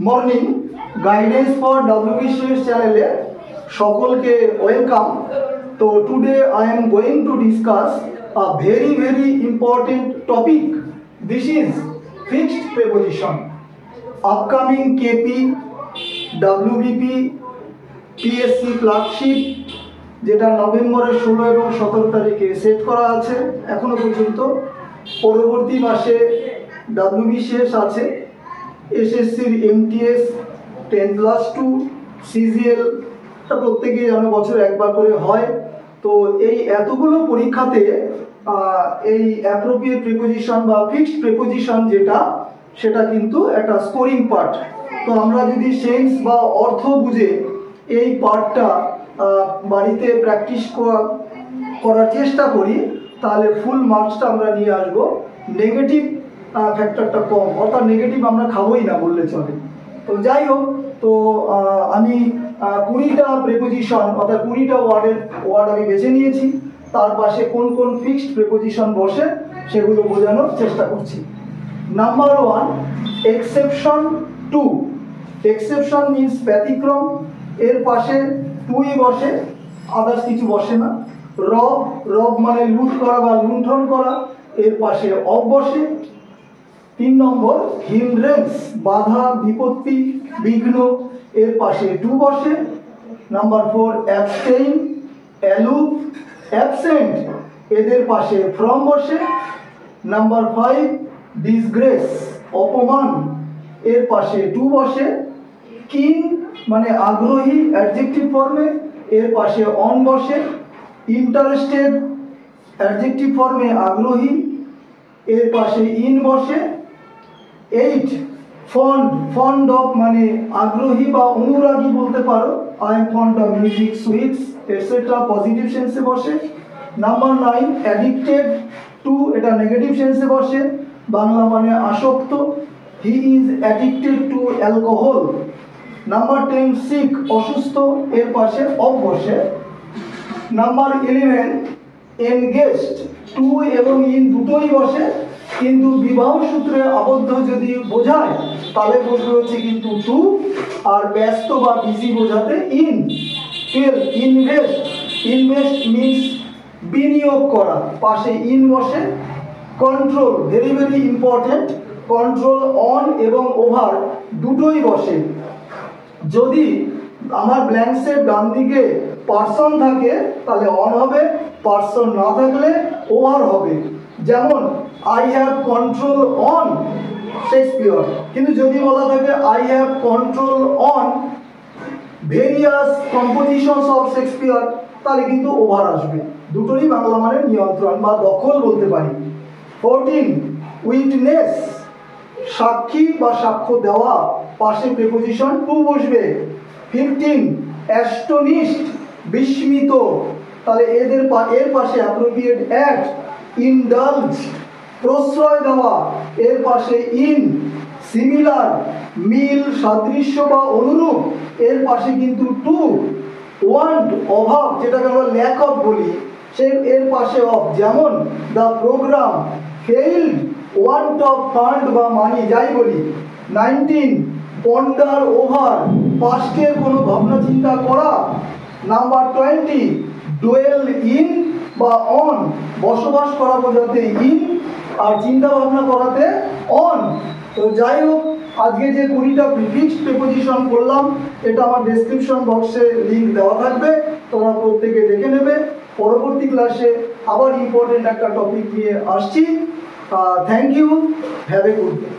Morning guidance for WBCS চ্যানেলে সকলকে welcome. তো today I am going to discuss a very important topic. This is fixed preposition. Upcoming KP, WBP, PSC clerkship যেটা নভেম্বরের 16 এবং 17 তারিখে set করা আছে এখনো পর্যন্ত। পরবর্তী মাসে WBCS আছে, এসএসসির MTS 10+2 CGL প্রত্যেকেই যেন বছর একবার করে হয়। তো এই এতগুলো পরীক্ষাতে এই অ্যাপ্রোপ্রিয়েট প্রিপোজিশন বা ফিক্সড প্রিপোজিশন যেটা সেটা কিন্তু একটা স্কোরিং পার্ট। তো আমরা যদি সেন্স বা অর্থ বুঝে এই পার্টটা বাড়িতে প্র্যাকটিস করার চেষ্টা করি তাহলে ফুল মার্কসটা আমরা নিয়ে আসবো। নেগেটিভ ফ্যাক্টরটা কম, অর্থাৎ নেগেটিভ আমরা খাবোই না বললে চলে। তো যাই হোক, তো আমি 20টা প্রিপোজিশন অর্থাৎ 20টা ওয়ার্ড আমি বেছে নিয়েছি, তার পাশে কোন কোন ফিক্সড প্রিপোজিশন বসে সেগুলো বোঝানোর চেষ্টা করছি। Number 1, exception two. Exception means ব্যতিক্রম, এর পাশে টুই বসে, আদার্স কিছু বসে না। রব মানে লুট করা বা লুণ্ঠন করা, এর পাশে অফ বসে। 3 নম্বর, হিন্ড্রেন্স বাধা বিপত্তি বিঘ্ন, এর পাশে টু বসে। নাম্বার 4, অ্যাবস্টেইন অ্যালুপ অ্যাবসেন্ট, এদের পাশে ফ্রম বসে। নাম্বার 5, ডিসগ্রেস অপমান, এর পাশে টু বসে। কিন মানে আগ্রহী অ্যাডজেক্টিভ ফর্মে, এর পাশে অন বসে। ইন্টারেস্টেড অ্যাডজেক্টিভ ফর্মে আগ্রহী, এর পাশে ইন বসে। 8, ফন্ড অফ মানে আগ্রহী বা অনুরাগী বলতে পারো, I am fond of music sweets etcetera positive sense বসে। নাম্বার 9, অ্যাডিক্টেড টু, এটা নেগেটিভ সেন্সে বসে, বাংলা মানে আসক্ত, he is addicted to alcohol. Number 10, sick অসুস্থ, এর পাশে অফ বসে। নাম্বার 11, এনগেজড, টু এবং ইন দুটোই বসে, কিন্তু বিবাহ সূত্রে আবদ্ধ যদি বোঝায় তাহলে বসবে হচ্ছে কিন্তু টু, আর ব্যস্ত বা বিজি বোঝাতে ইন। 12, ইনভেস্ট মিনস বিনিয়োগ করা, পাশে ইন বসে। Control very important, control on এবং ওভার দুটোই বসে। যদি আমার ব্ল্যাঙ্কসের ডান দিকে পার্সন থাকে তাহলে অন হবে, পার্সন না থাকলে ওভার হবে। যেমন I have control on Shakespeare, কিন্তু যদি বলা থাকে I have control on various compositions of Shakespeare তাহলে কিন্তু ওভার আসবে। দুটোরই বাংলা মানে নিয়ন্ত্রণ বা দখল বলতে পারি। 14, উইটনেস সাক্ষী বা সাক্ষ্য দেওয়া, পাশে প্রিপোজিশন টু বসবে। 15, অ্যাস্টনিশড বিস্মিত, তাহলে এর পাশে অ্যাপ্রোপ্রিয়েট অ্যাট। ইনডালজ প্রশ্রয় দেওয়া, এর পাশে ইন। সিমিলার মিল সাদৃশ্য বা অনুরূপ, এর পাশে কিন্তু টু। ওয়ান্ট অভাব, যেটাকে আমরা ল্যাক অফ বলি, এর পাশে অফ। যেমন the program failed want of fund বা মানি যাই বলি। 19, পন্ডার ওভার, পাস্টের কোনো ভাবনা চিন্তা করা। নাম্বার 20, ডোয়েল ইন বা অন, বসবাস করা বোঝাতে ইন আর চিন্তা ভাবনা করাতে অন। তো যাই হোক, আজকে যে 20টা ফিক্সড প্রিপোজিশন করলাম এটা আমার ডেসক্রিপশন বক্সে লিঙ্ক দেওয়া থাকবে, তোমরা প্রত্যেকে দেখে নেবে। পরবর্তী ক্লাসে আবার ইম্পর্টেন্ট একটা টপিক নিয়ে আসছি। Thank you, have a good day.